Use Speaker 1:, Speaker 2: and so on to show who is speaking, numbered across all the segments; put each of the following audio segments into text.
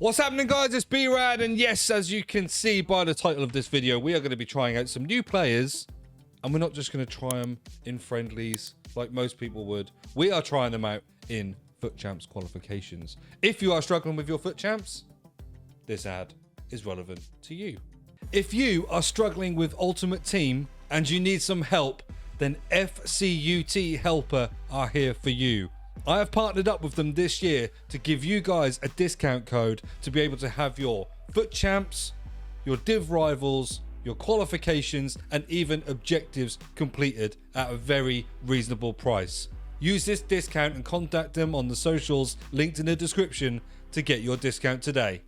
Speaker 1: What's happening, guys? It's B-RAD, and yes, as you can see by the title of this video, we are going to be trying out some new players, and we're not just going to try them in friendlies like most people would. We are trying them out in Foot Champs qualifications. If you are struggling with your Foot Champs, this ad is relevant to you. If you are struggling with Ultimate Team and you need some help, then FCUT Helper are here for you. I have partnered up with them this year to give you guys a discount code to be able to have your Foot Champs, your Div Rivals, your qualifications, and even objectives completed at a very reasonable price. Use this discount and contact them on the socials linked in the description to get your discount today.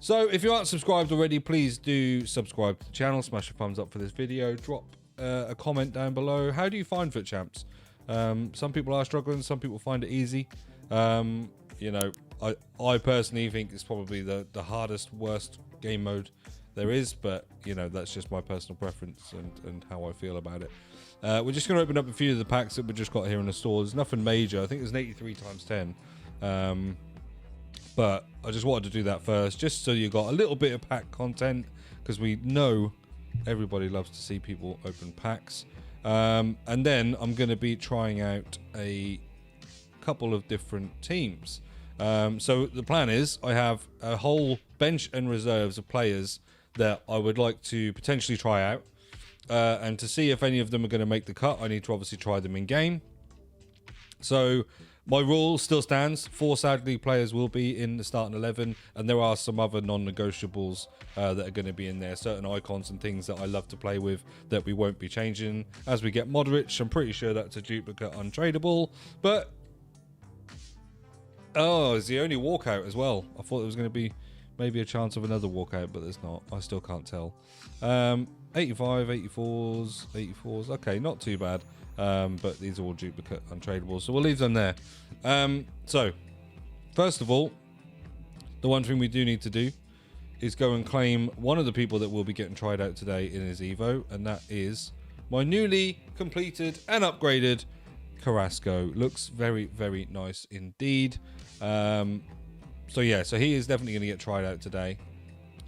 Speaker 1: So if you aren't subscribed already, please do subscribe to the channel, smash a thumbs up for this video, drop a comment down below. How do you find Foot Champs? Some people are struggling, some people find it easy. You know, I personally think it's probably the hardest, worst game mode there is, but you know, that's just my personal preference and how I feel about it. We're just going to open up a few of the packs that we just got here in the store. There's nothing major. I think there's an 83 times 10. But I just wanted to do that first, just so you got a little bit of pack content, because we know everybody loves to see people open packs. And then I'm going to be trying out a couple of different teams. So the plan is I have a whole bench and reserves of players that I would like to potentially try out. And to see if any of them are going to make the cut, I need to obviously try them in game. So my rule still stands. 4 Saudi League players will be in the starting 11, and there are some other non-negotiables that are going to be in there. Certain icons and things that I love to play with that we won't be changing. As we get Modric, I'm pretty sure that's a duplicate untradeable. But, oh, it's the only walkout as well. I thought there was going to be maybe a chance of another walkout, but there's not. I still can't tell. 85, 84s. Okay, not too bad. But these are all duplicate untradeable, so we'll leave them there. So first of all, the one thing we do need to do is go and claim one of the people that will be getting tried out today in his Evo, and that is my newly completed and upgraded Carrasco. Looks very, very nice indeed. So yeah, so he is definitely going to get tried out today.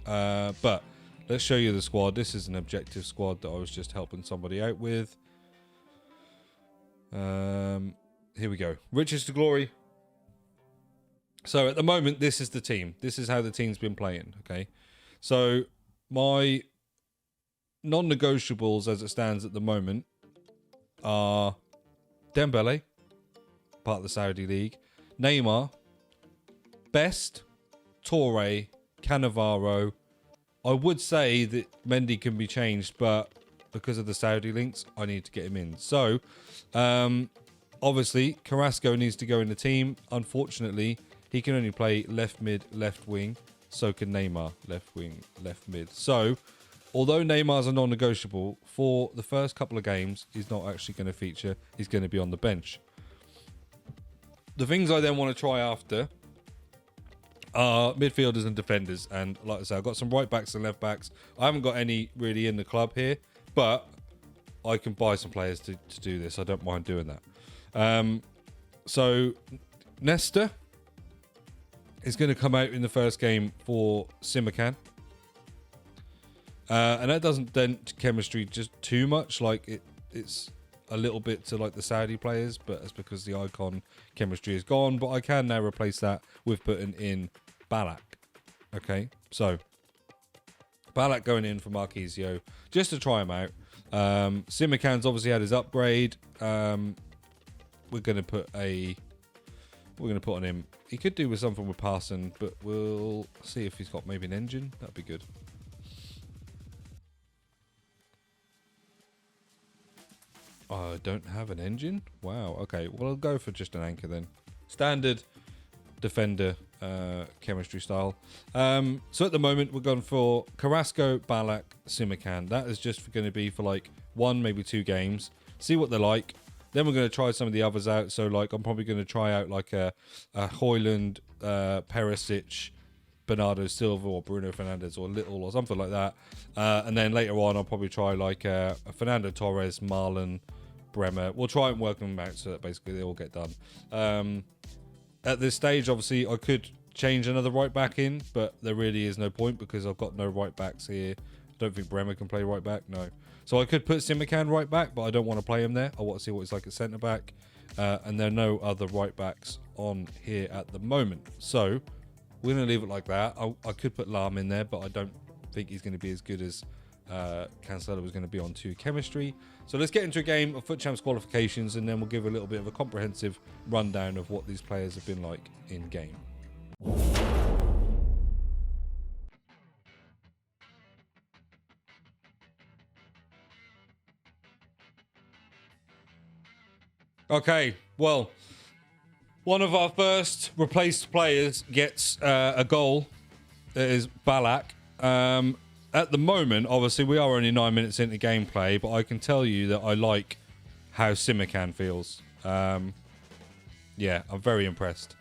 Speaker 1: But let's show you the squad. This is an objective squad that I was just helping somebody out with. Here we go. Riches to glory. So at the moment, this is the team. This is how the team's been playing. Okay. So my non-negotiables as it stands at the moment are Dembele, part of the Saudi League, Neymar, Best, Torre, Cannavaro. I would say that Mendy can be changed, but because of the Saudi links, I need to get him in. So, obviously, Carrasco needs to go in the team. Unfortunately, he can only play left mid, left wing. So can Neymar, left wing, left mid. So, although Neymar's a non-negotiable, for the first couple of games, he's not actually going to feature. He's going to be on the bench. The things I then want to try after are midfielders and defenders. And like I said, I've got some right backs and left backs. I haven't got any really in the club here, but I can buy some players to do this. I don't mind doing that. So Nesta is going to come out in the first game for Simakan. And that doesn't dent chemistry just too much. Like it's a little bit to like the Saudi players, but that's because the icon chemistry is gone. But I can now replace that with putting in Ballack. Okay, so Ballack going in for Marquisio just to try him out. Simakan's obviously had his upgrade. We're gonna put on him. He could do with something with passing, but we'll see if he's got maybe an engine. That'd be good. I don't have an engine. Wow. Okay. Well, I'll go for just an anchor then. Standard defender chemistry style. So at the moment we're going for Carrasco, Ballack, Simakan. That is just going to be for like 1, maybe 2 games. See what they're like. Then we're going to try some of the others out. So like I'm probably going to try out like a Højlund, Perisic, Bernardo Silva or Bruno Fernandes or Little or something like that. And then later on I'll probably try like a Fernando Torres, Marlon, Bremer. We'll try and work them out so that basically they all get done. At this stage, obviously, I could change another right back in, but there really is no point because I've got no right backs here. I don't think Bremer can play right back, no. So I could put Simikan right back, but I don't want to play him there. I want to see what he's like at centre back. And there are no other right backs on here at the moment. So we're going to leave it like that. I could put Lahm in there, but I don't think he's going to be as good as Cancelo was going to be on 2 chemistry. So let's get into a game of Foot Champs qualifications, and then we'll give a little bit of a comprehensive rundown of what these players have been like in game. Okay, well, one of our first replaced players gets a goal. It is Ballack. At the moment, obviously, we are only 9 minutes into gameplay, but I can tell you that I like how Simikan feels. Yeah, I'm very impressed.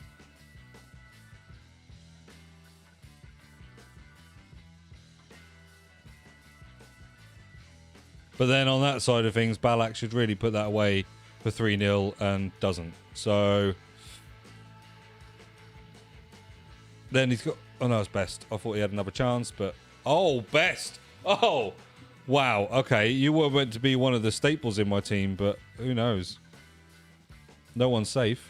Speaker 1: But then on that side of things, Ballack should really put that away for 3-0 and doesn't. So then he's got... Oh, no, it's Best. I thought he had another chance, but... Oh, Best! Oh! Wow, okay. You were meant to be one of the staples in my team, but who knows? No one's safe.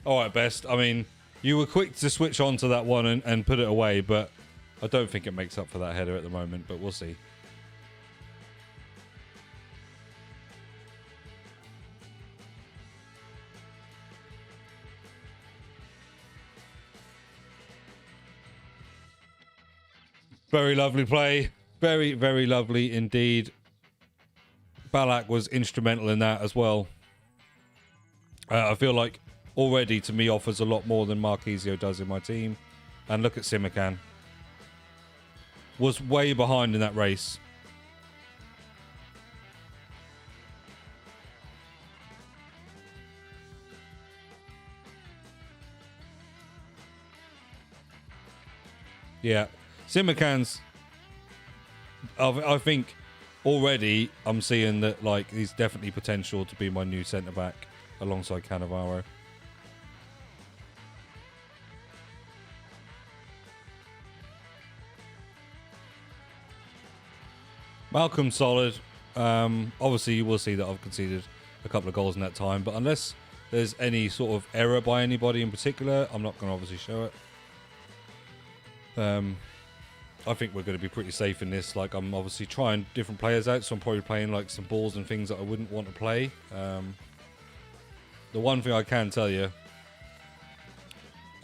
Speaker 1: All right, Best. I mean, you were quick to switch on to that one and put it away, but I don't think it makes up for that header at the moment, but we'll see. Very lovely play. Very, very lovely indeed. Ballack was instrumental in that as well. I feel like already to me offers a lot more than Marquisio does in my team. And look at Simikan. Was way behind in that race. Yeah. Simikan's... I think already I'm seeing that like he's definitely potential to be my new centre-back alongside Cannavaro. Malcolm's solid. Obviously, you will see that I've conceded a couple of goals in that time, but unless there's any sort of error by anybody in particular, I'm not going to obviously show it. I think we're going to be pretty safe in this. Like, I'm obviously trying different players out, so I'm probably playing like some balls and things that I wouldn't want to play. The one thing I can tell you,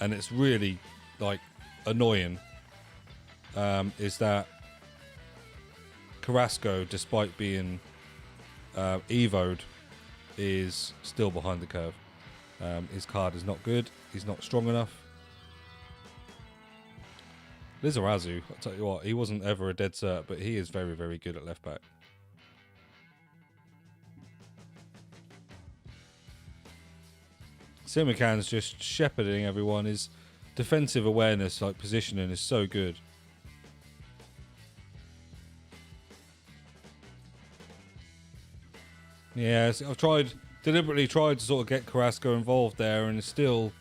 Speaker 1: and it's really like annoying, is that Carrasco, despite being evo'd, is still behind the curve. His card is not good. He's not strong enough. Lizarazu, I'll tell you what, he wasn't ever a dead cert, but he is very, very good at left back. Simikan's just shepherding everyone. His defensive awareness, like positioning, is so good. Yeah, I've deliberately tried to sort of get Carrasco involved there, and it's still,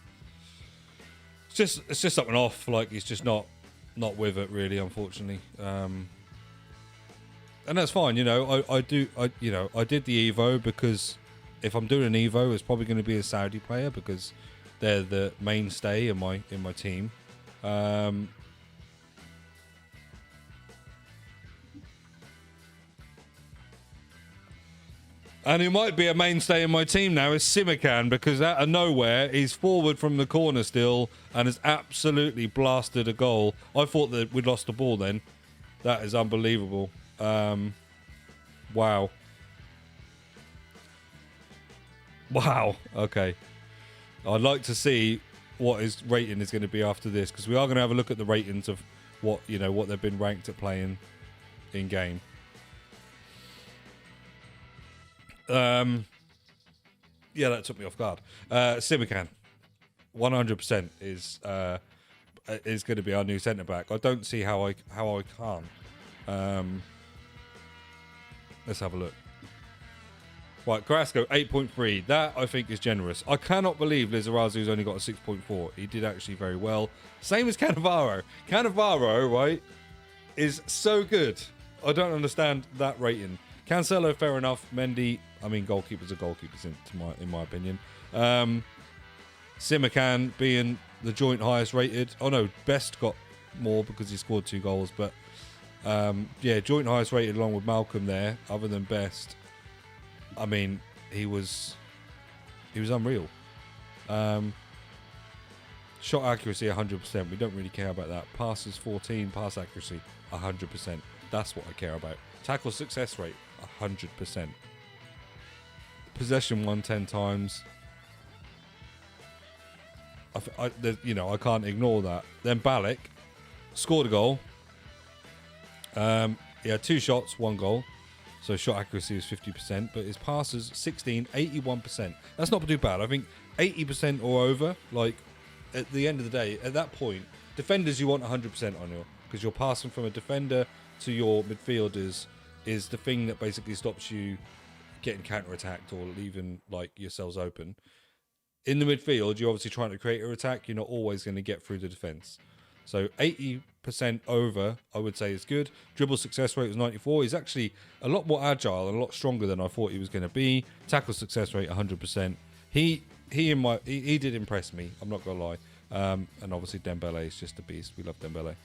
Speaker 1: it's just something off. Like, he's just not with it really, unfortunately. And that's fine, you know. I did the Evo because if I'm doing an Evo, it's probably going to be a Saudi player because they're the mainstay in my team. And who might be a mainstay in my team now is Simikan, because out of nowhere, he's forward from the corner still and has absolutely blasted a goal. I thought that we'd lost the ball then. That is unbelievable. Wow. Wow. Okay. I'd like to see what his rating is going to be after this, because we are going to have a look at the ratings of what they've been ranked at playing in game. Yeah, that took me off guard. Simikan, 100% is going to be our new centre back. I don't see how I can't. Let's have a look. Right, Carrasco, 8.3. That, I think, is generous. I cannot believe Lizarazu's only got a 6.4. He did actually very well. Same as Cannavaro. Cannavaro, right, is so good. I don't understand that rating. Cancelo, fair enough. Mendy, I mean, goalkeepers are goalkeepers, in my opinion. Simakan being the joint highest rated. Oh, no, Best got more because he scored 2 goals. But, yeah, joint highest rated along with Malcolm there, other than Best. I mean, he was unreal. Shot accuracy 100%. We don't really care about that. Passes 14, pass accuracy 100%. That's what I care about. Tackle success rate 100%. Possession 110 times. I can't ignore that. Then Balak scored a goal. He had 2 shots, 1 goal. So shot accuracy is 50%, but his passes 16, 81%. That's not too bad. I think 80% or over, like at the end of the day, at that point, defenders you want 100% on you, because you're passing from a defender to your midfielders is the thing that basically stops you getting counter-attacked or leaving like yourselves open. In the midfield, you're obviously trying to create an attack. You're not always going to get through the defence. So 80% over, I would say, is good. Dribble success rate was 94. He's actually a lot more agile and a lot stronger than I thought he was going to be. Tackle success rate 100%. He did impress me. I'm not gonna lie. And obviously Dembele is just a beast. We love Dembele.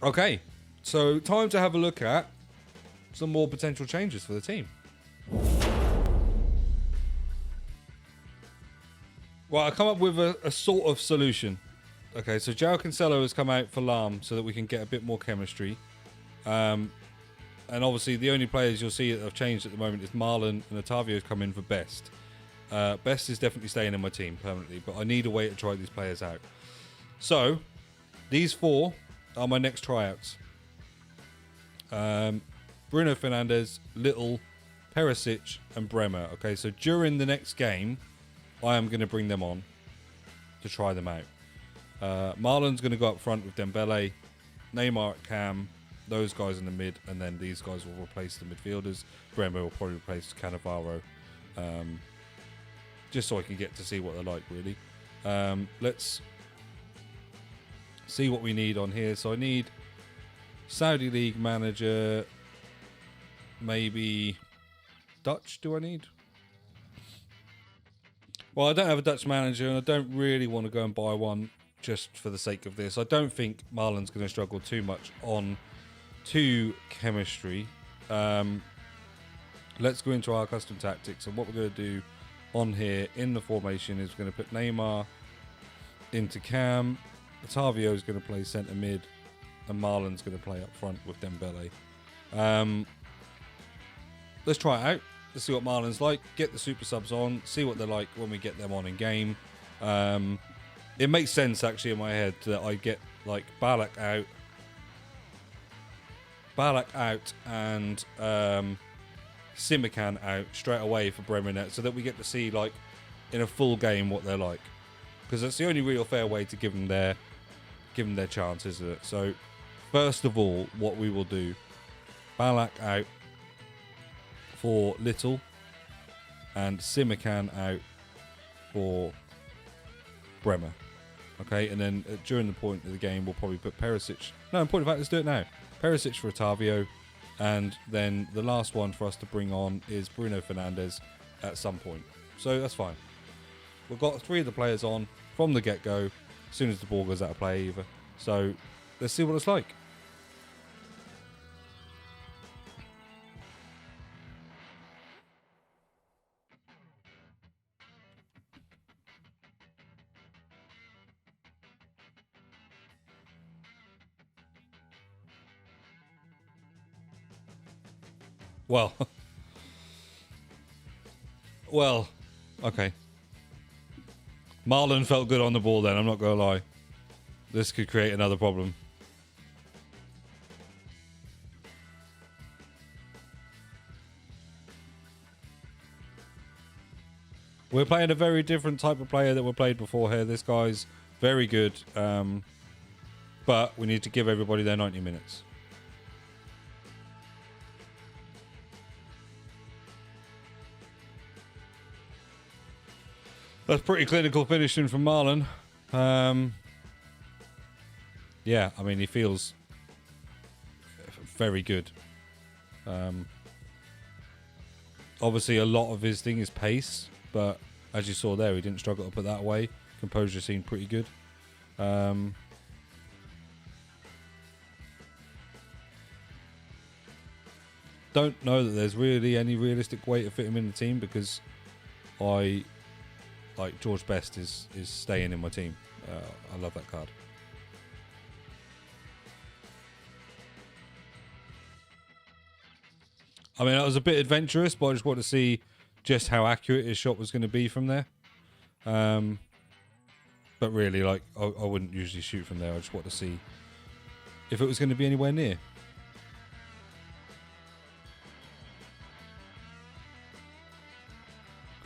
Speaker 1: Okay, so time to have a look at some more potential changes for the team. Well, I come up with a sort of solution. Okay, so João Cancelo has come out for Lahm so that we can get a bit more chemistry. And obviously the only players you'll see that have changed at the moment is Marlon and Otavio's come in for Best. Best is definitely staying in my team permanently, but I need a way to try these players out. So, these 4 are my next tryouts. Bruno Fernandes, Little, Perisic, and Bremer. Okay, so during the next game, I am going to bring them on to try them out. Marlon's going to go up front with Dembele, Neymar at cam, those guys in the mid, and then these guys will replace the midfielders. Bremer will probably replace Cannavaro. Just so I can get to see what they're like, really. Let's see what we need on here. So I need Saudi League manager, maybe Dutch, do I need? Well, I don't have a Dutch manager, and I don't really want to go and buy one just for the sake of this. I don't think Marlon's going to struggle too much on chemistry. Let's go into our custom tactics, and what we're going to do on here in the formation is we're going to put Neymar into cam, Otavio is going to play centre mid, and Marlon's going to play up front with Dembele. Let's try it out. Let's see what Marlon's like. Get the super subs on. See what they're like when we get them on in game. It makes sense actually in my head that I get like Balak out, and Simakan out straight away for Bremer, so that we get to see like in a full game what they're like, because that's the only real fair way to give them their chance, isn't it? So first of all, what we will do, Balak out for Little and Simakan out for Bremer. Okay, and then during the point of the game, we'll probably put Perisic. No, in point of fact, let's do it now. Perisic for Otavio. And then the last one for us to bring on is Bruno Fernandes at some point. So that's fine. We've got 3 of the players on from the get-go, as soon as the ball goes out of play either. So let's see what it's like. Well, okay. Marlon felt good on the ball then, I'm not going to lie. This could create another problem. We're playing a very different type of player that we played before here. This guy's very good, but we need to give everybody their 90 minutes. That's pretty clinical finishing from Marlon. Yeah, I mean, he feels very good. Obviously, a lot of his thing is pace, but as you saw there, he didn't struggle to put that away. Composure seemed pretty good. Don't know that there's really any realistic way to fit him in the team, because I like George Best is staying in my team. I love that card. I mean, that was a bit adventurous, but I just wanted to see just how accurate his shot was going to be from there. But really, like, I wouldn't usually shoot from there. I just want to see if it was going to be anywhere near.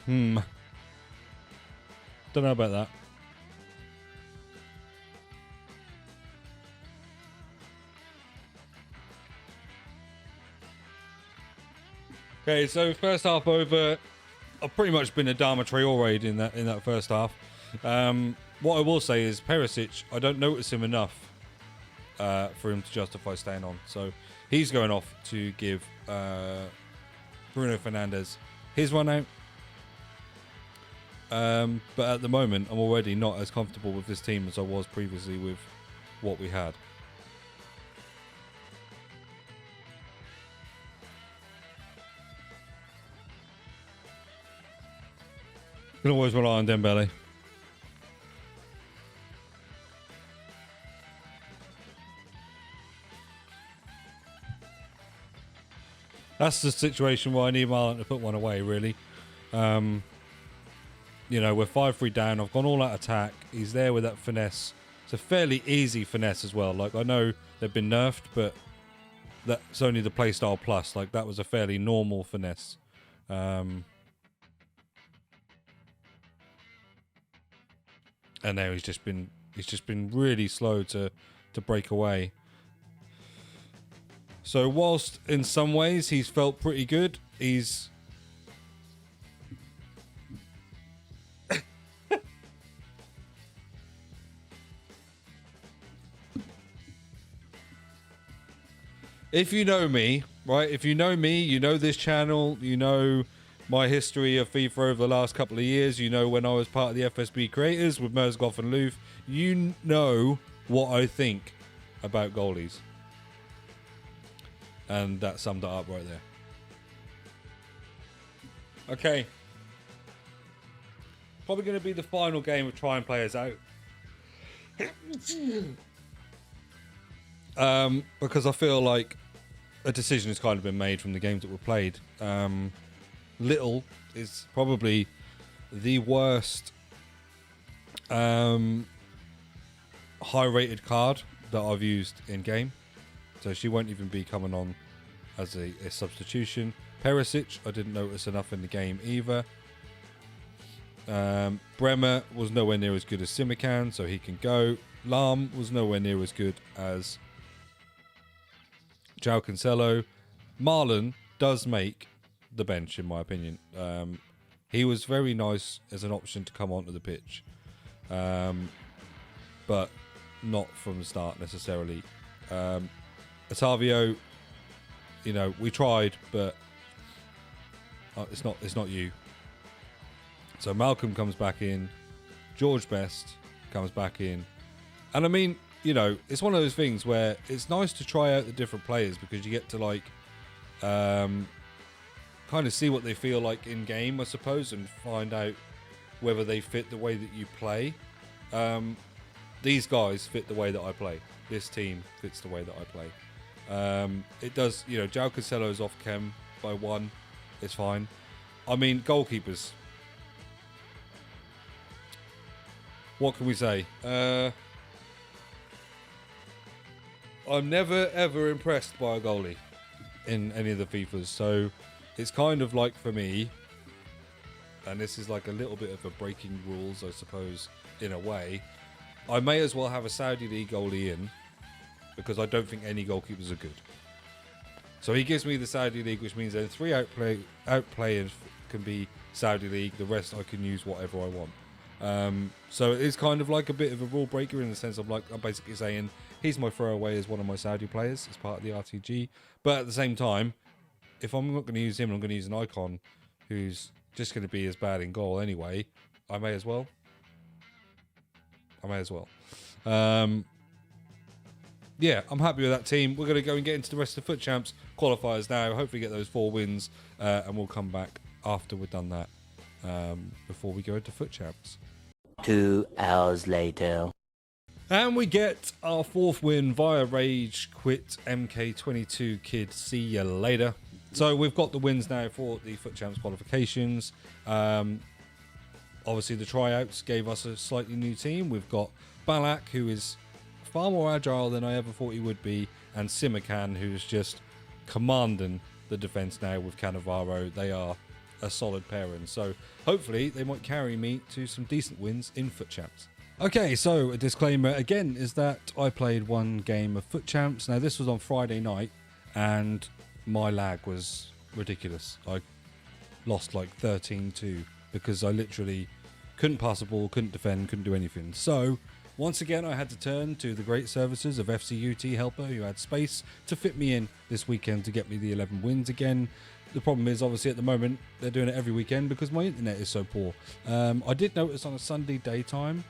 Speaker 1: Don't know about that. Okay, so first half over. I've pretty much been a Dharma Traore in that first half. What I will say is Perisic, I don't notice him enough for him to justify staying on. So he's going off to give Bruno Fernandes his run out. But at the moment, I'm already not as comfortable with this team as I was previously with what we had. Can always rely on Dembele. That's the situation where I need Marlon to put one away, really. You know, we're 5-3 down. I've gone all out attack. He's there with that finesse. It's a fairly easy finesse as well. Like, I know they've been nerfed, but that's only the playstyle plus. Like, that was a fairly normal finesse. And now he's just been really slow to break away. So whilst in some ways he's felt pretty good, he's if you know me, right? If you know me, you know this channel, you know my history of FIFA over the last couple of years, you know when I was part of the FSB creators with Merzgoff and Louf, you know what I think about goalies. And that summed it up right there. Okay. Probably going to be the final game of try and play us out. Because I feel like a decision has kind of been made from the games that were played. Little is probably the worst high-rated card that I've used in game, so she won't even be coming on as a substitution. Perisic, I didn't notice enough in the game either. Bremer was nowhere near as good as Simikan, so he can go. Lahm was nowhere near as good as João Cancelo. Marlon does make the bench, in my opinion. He was very nice as an option to come onto the pitch, but not from the start necessarily. Otavio, you know, we tried, but it's not you. So Malcolm comes back in, George Best comes back in, and I mean, you know, it's one of those things where it's nice to try out the different players because you get to like kind of see what they feel like in game, I suppose, and find out whether they fit the way that you play. These guys fit the way that I play. This team fits the way that I play. It does, you know, João Cancelo's off chem by 1. It's fine. I mean, goalkeepers. What can we say? I'm never ever impressed by a goalie in any of the FIFAs, so it's kind of like, for me, and this is like a little bit of a breaking rules, I suppose, in a way, I may as well have a Saudi League goalie in, because I don't think any goalkeepers are good. So he gives me the Saudi League, which means then 3 outplayers can be Saudi League, the rest I can use whatever I want. So it's kind of like a bit of a rule breaker in the sense of like I'm basically saying he's my throwaway as one of my Saudi players as part of the RTG. But at the same time, if I'm not going to use him, I'm going to use an icon who's just going to be as bad in goal anyway. I may as well. Yeah, I'm happy with that team. We're going to go and get into the rest of the FUT Champs qualifiers now. Hopefully get those 4 wins, and we'll come back after we've done that before we go into FUT Champs.
Speaker 2: 2 hours later.
Speaker 1: And we get our 4th win via Rage Quit MK22 Kid. See you later. So we've got the wins now for the FUT Champs qualifications. Obviously the tryouts gave us a slightly new team. We've got Balak, who is far more agile than I ever thought he would be, and Simakan, who's just commanding the defense now with Cannavaro. They are a solid pairing, so hopefully they might carry me to some decent wins in FUT Champs. Okay, so a disclaimer again is that I played 1 game of FUT Champs. Now this was on Friday night and my lag was ridiculous. I lost like 13-2 because I literally couldn't pass the ball, couldn't defend, couldn't do anything. So once again, I had to turn to the great services of FCUT Helper, who had space to fit me in this weekend to get me the 11 wins again. The problem is, obviously, at the moment, they're doing it every weekend because my internet is so poor. I did notice on a Sunday daytime,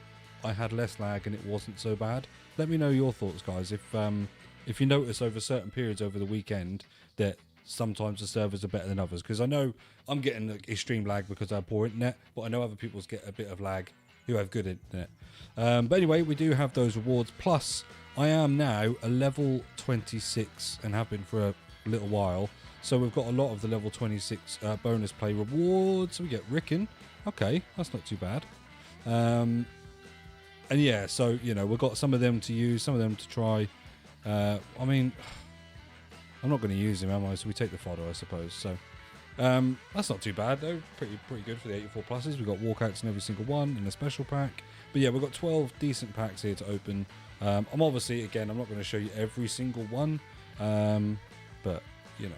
Speaker 1: I had less lag and it wasn't so bad. Let me know your thoughts, guys. If you notice over certain periods over the weekend that sometimes the servers are better than others, because I know I'm getting extreme lag because I have poor internet, but I know other people get a bit of lag who have good internet. But anyway, we do have those rewards. Plus, I am now a level 26 and have been for a little while. So we've got a lot of the level 26 bonus play rewards. We get Ricken. Okay, that's not too bad. And yeah, so, you know, we've got some of them to use, some of them to try. I mean, I'm not going to use them, am I? So we take the fodder, I suppose. So that's not too bad, though. Pretty good for the 84 pluses. We've got walkouts in every single one in a special pack. But yeah, we've got 12 decent packs here to open. I'm obviously, again, I'm not going to show you every single one. But, you know.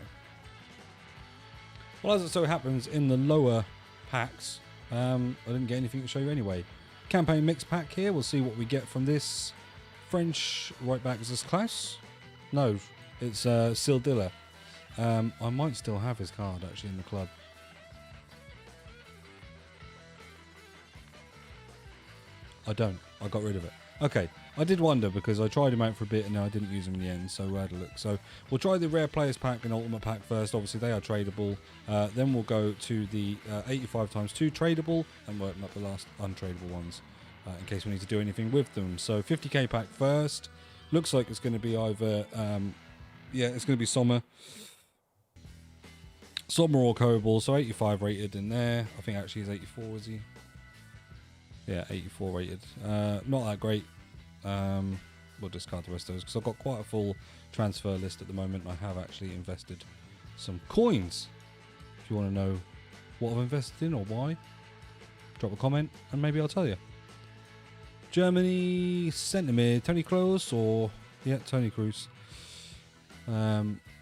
Speaker 1: Well, as it so happens, in the lower packs, I didn't get anything to show you anyway. Campaign mix pack here. We'll see what we get from this. French right back, is this Klaus? No, it's Sildilla. I might still have his card actually in the club. I don't. I got rid of it. Okay. I did wonder because I tried him out for a bit and I didn't use him in the end, so I had a look. So we'll try the rare players pack and ultimate pack first. Obviously they are tradable. Then we'll go to the 85 times 2 tradable and work up the last untradable ones in case we need to do anything with them. So 50k pack first. Looks like it's going to be either yeah, it's going to be Sommer or Cobble. So 85 rated in there. I think actually he's 84, is he? Yeah, 84 rated. Not that great. We'll discard the rest of those because I've got quite a full transfer list at the moment. I have actually invested some coins. If you want to know what I've invested in or why, drop a comment and maybe I'll tell you. Germany centre mid, Tony Kroos or yeah, Tony Kroos.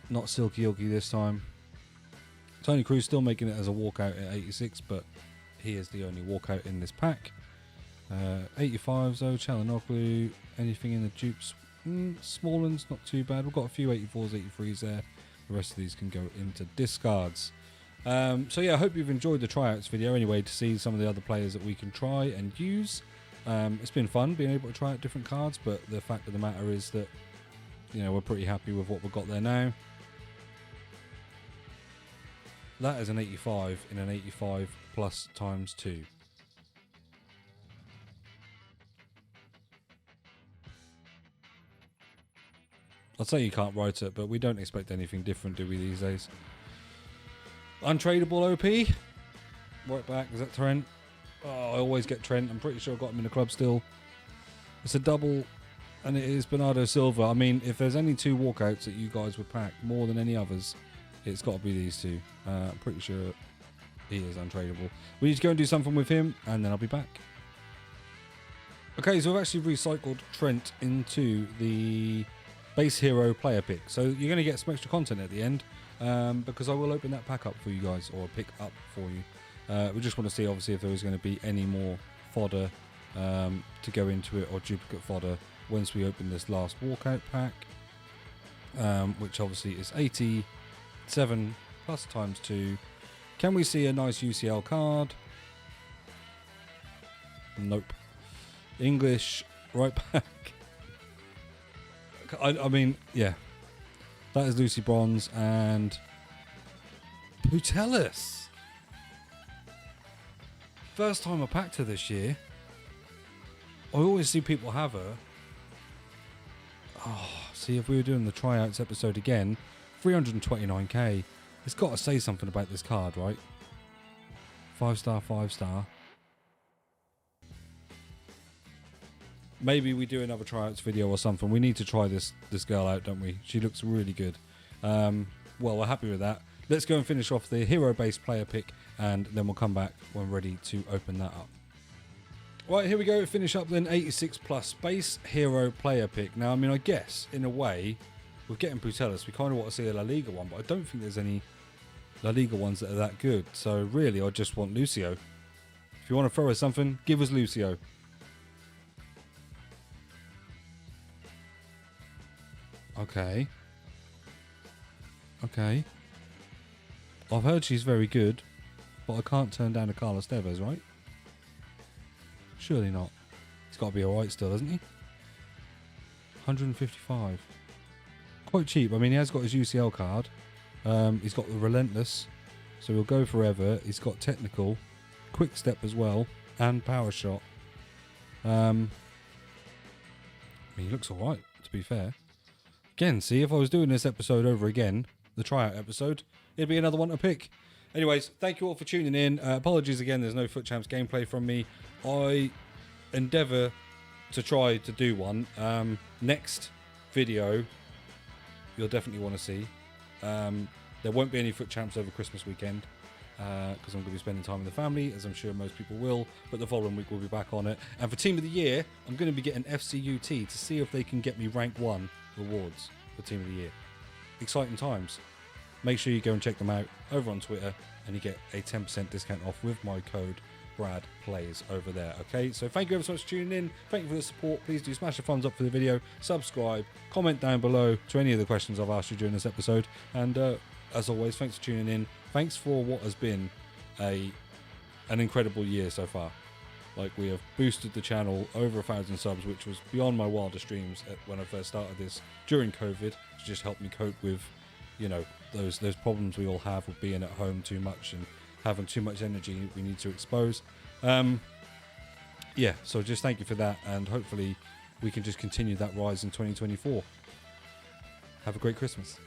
Speaker 1: Not Silky Ilky this time. Tony Kroos still making it as a walkout at 86, but he is the only walkout in this pack. 85s though, Chalanoglu, anything in the dupes, small ones, not too bad. We've got a few 84s, 83s there. The rest of these can go into discards. So yeah, I hope you've enjoyed the tryouts video anyway to see some of the other players that we can try and use. It's been fun being able to try out different cards, but the fact of the matter is that, you know, we're pretty happy with what we've got there now. That is an 85 in an 85 plus times 2. I'd say you can't write it, but we don't expect anything different, do we, these days? Untradable OP. Right back, is that Trent? Oh, I always get Trent. I'm pretty sure I've got him in the club still. It's a double, and it is Bernardo Silva. I mean, if there's any 2 walkouts that you guys would pack more than any others, it's got to be these 2. I'm pretty sure he is untradable. We need to go and do something with him, and then I'll be back. Okay, so I've actually recycled Trent into the base hero player pick. So you're going to get some extra content at the end because I will open that pack up for you guys, or pick up for you. We just want to see, obviously, if there is going to be any more fodder to go into it, or duplicate fodder once we open this last walkout pack, which obviously is 87 plus times 2. Can we see a nice UCL card? Nope. English right back. I mean, yeah. That is Lucy Bronze and Putellas. First time I packed her this year. I always see people have her. Oh, see, if we were doing the tryouts episode again, 329k. It's got to say something about this card, right? 5-star, 5-star. Maybe we do another tryouts video or something. We need to try this girl out, don't we? She looks really good. Well, we're happy with that. Let's go and finish off the hero-based player pick, and then we'll come back when ready to open that up. Right, here we go. Finish up then 86 plus base hero player pick. Now, I mean, I guess in a way, with getting Putellas, we kind of want to see a La Liga one, but I don't think there's any La Liga ones that are that good. So really, I just want Lucio. If you want to throw us something, give us Lucio. Okay. Okay. I've heard she's very good, but I can't turn down a Carlos Tevez, right? Surely not. He's got to be alright still, hasn't he? 155. Quite cheap. I mean, he has got his UCL card. He's got the Relentless, so he'll go forever. He's got Technical, Quick Step as well, and Power Shot. I mean, he looks alright, to be fair. Again, see, if I was doing this episode over again, the tryout episode, it'd be another one to pick. Anyways, thank you all for tuning in. Apologies again, there's no Foot Champs gameplay from me. I endeavour to try to do one. Next video, you'll definitely want to see. There won't be any Foot Champs over Christmas weekend, because I'm going to be spending time with the family, as I'm sure most people will, but the following week we'll be back on it. And for Team of the Year, I'm going to be getting FCUT to see if they can get me rank 1 rewards for Team of the Year. Exciting times. Make sure you go and check them out over on Twitter, and you get a 10% discount off with my code B-RAD PLAYZ over there. Okay, so thank you ever so much for tuning in. Thank you for the support. Please do smash a thumbs up for the video, subscribe, comment down below to any of the questions I've asked you during this episode, and as always, thanks for tuning in. Thanks for what has been an incredible year so far. Like, we have boosted the channel over 1,000 subs, which was beyond my wildest dreams when I first started this during COVID, to just help me cope with, you know, those problems we all have with being at home too much and having too much energy we need to expose. Yeah, so just thank you for that, and hopefully we can just continue that rise in 2024. Have a great Christmas.